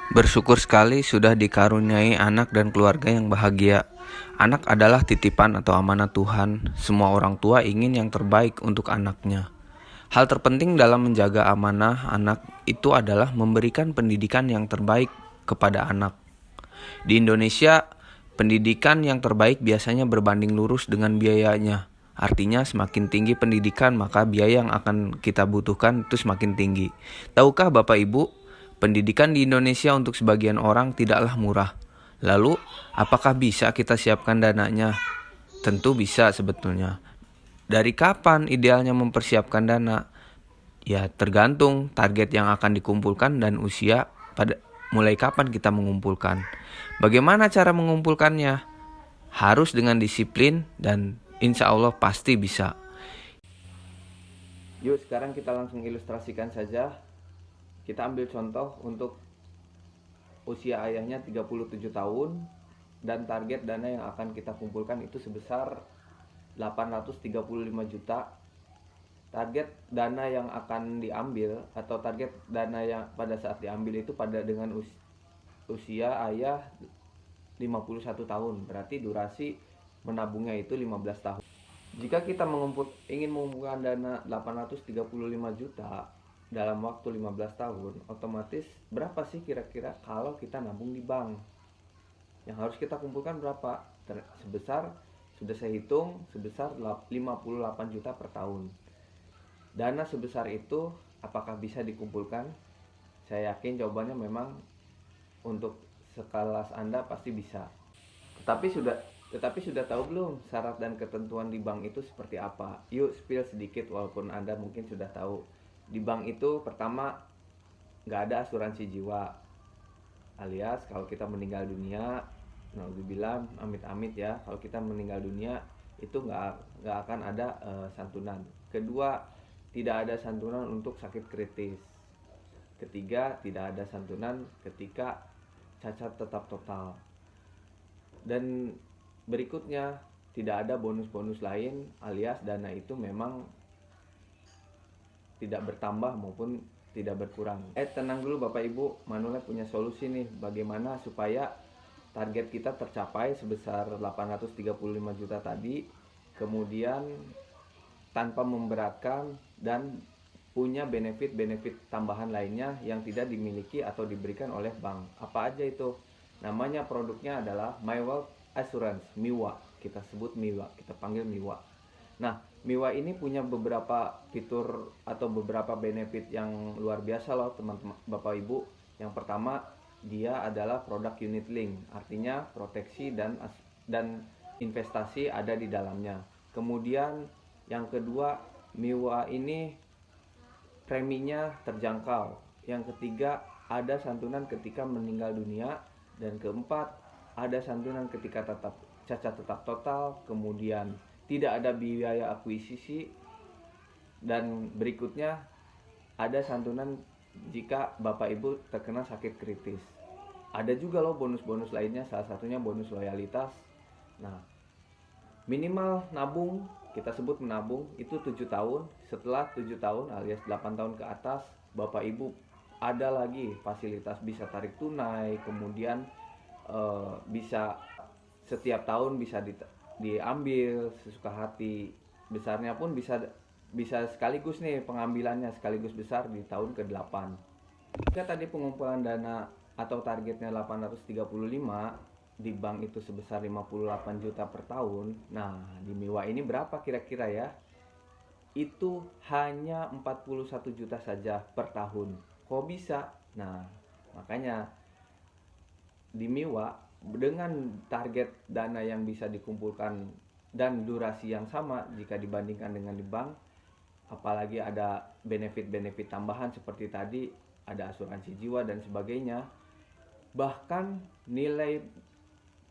Bersyukur sekali sudah dikaruniai anak dan keluarga yang bahagia. Anak adalah titipan atau amanah Tuhan. Semua orang tua ingin yang terbaik untuk anaknya. Hal terpenting dalam menjaga amanah anak itu adalah memberikan pendidikan yang terbaik kepada anak. Di Indonesia, pendidikan yang terbaik biasanya berbanding lurus dengan biayanya. Artinya semakin tinggi pendidikan maka biaya yang akan kita butuhkan itu semakin tinggi. Tahukah Bapak Ibu, pendidikan di Indonesia untuk sebagian orang tidaklah murah. Lalu, apakah bisa kita siapkan dananya? Tentu bisa sebetulnya. Dari kapan idealnya mempersiapkan dana? Ya, tergantung target yang akan dikumpulkan dan usia pada mulai kapan kita mengumpulkan. Bagaimana cara mengumpulkannya? Harus dengan disiplin dan insya Allah pasti bisa. Yuk sekarang kita langsung ilustrasikan saja. Kita ambil contoh untuk usia ayahnya 37 tahun dan target dana yang akan kita kumpulkan itu sebesar 835 juta. Target dana yang akan diambil atau target dana yang pada saat diambil itu pada dengan usia ayah 51 tahun. Berarti durasi menabungnya itu 15 tahun. Jika kita ingin mengumpulkan dana 835 juta dalam waktu 15 tahun, otomatis berapa sih kira-kira kalau kita nabung di bank? Yang harus kita kumpulkan berapa? Sebesar, sudah saya hitung, sebesar 58 juta per tahun. Dana sebesar itu apakah bisa dikumpulkan? Saya yakin jawabannya memang untuk sekelas Anda pasti bisa. Tetapi sudah tahu belum syarat dan ketentuan di bank itu seperti apa? Yuk spill sedikit walaupun Anda mungkin sudah tahu. Di bank itu pertama nggak ada asuransi jiwa, alias kalau kita meninggal dunia, naudzubillah, amit-amit ya, kalau kita meninggal dunia itu nggak akan ada santunan. Kedua, tidak ada santunan untuk sakit kritis. Ketiga, tidak ada santunan ketika cacat tetap total. Dan berikutnya, tidak ada bonus-bonus lain, alias dana itu memang tidak bertambah maupun tidak berkurang. Tenang dulu Bapak Ibu, Manula punya solusi nih bagaimana supaya target kita tercapai sebesar 835 juta tadi, kemudian tanpa memberatkan dan punya benefit-benefit tambahan lainnya yang tidak dimiliki atau diberikan oleh bank. Apa aja itu? Namanya produknya adalah My Wealth Assurance, MIWA. Kita sebut MIWA, kita panggil MIWA. Nah, MIWA ini punya beberapa fitur atau beberapa benefit yang luar biasa loh teman-teman Bapak Ibu. Yang pertama, dia adalah produk unit link, artinya proteksi dan investasi ada di dalamnya. Kemudian yang kedua, MIWA ini preminya terjangkau. Yang ketiga, ada santunan ketika meninggal dunia. Dan keempat, ada santunan ketika cacat tetap total. Kemudian tidak ada biaya akuisisi. Dan berikutnya, ada santunan jika Bapak Ibu terkena sakit kritis. Ada juga loh bonus-bonus lainnya, salah satunya bonus loyalitas. Nah, minimal nabung, kita sebut menabung, itu 7 tahun. Setelah 7 tahun alias 8 tahun ke atas, Bapak Ibu ada lagi fasilitas bisa tarik tunai, kemudian bisa setiap tahun bisa diambil sesuka hati. Besarnya pun bisa sekaligus nih pengambilannya sekaligus besar di tahun ke-8. Jika tadi pengumpulan dana atau targetnya 835, di bank itu sebesar 58 juta per tahun. Nah, di MIWA ini berapa kira-kira ya? Itu hanya 41 juta saja per tahun. Kok bisa? Nah, makanya di MIWA dengan target dana yang bisa dikumpulkan dan durasi yang sama jika dibandingkan dengan di bank, apalagi ada benefit-benefit tambahan seperti tadi, ada asuransi jiwa dan sebagainya. Bahkan nilai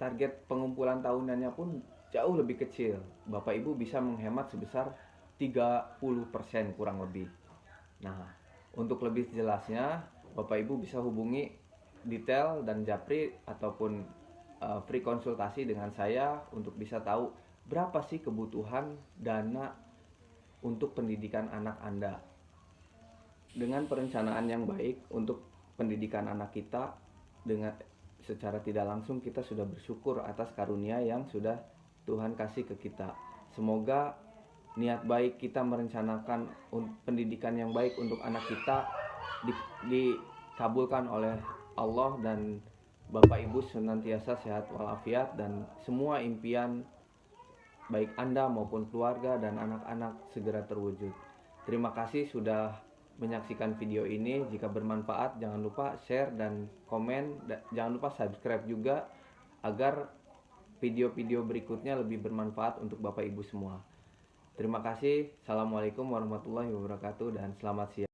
target pengumpulan tahunannya pun jauh lebih kecil. Bapak Ibu bisa menghemat sebesar 30% kurang lebih. Nah, untuk lebih jelasnya, Bapak Ibu bisa hubungi detail dan japri ataupun free konsultasi dengan saya untuk bisa tahu berapa sih kebutuhan dana untuk pendidikan anak Anda. Dengan perencanaan yang baik untuk pendidikan anak kita, dengan secara tidak langsung kita sudah bersyukur atas karunia yang sudah Tuhan kasih ke kita. Semoga niat baik kita merencanakan pendidikan yang baik untuk anak kita dikabulkan oleh Allah, dan Bapak Ibu senantiasa sehat walafiat dan semua impian baik Anda maupun keluarga dan anak-anak segera terwujud. Terima kasih sudah menyaksikan video ini. Jika bermanfaat jangan lupa share dan komen. Jangan lupa subscribe juga agar video-video berikutnya lebih bermanfaat untuk Bapak Ibu semua. Terima kasih. Assalamualaikum warahmatullahi wabarakatuh dan selamat siang.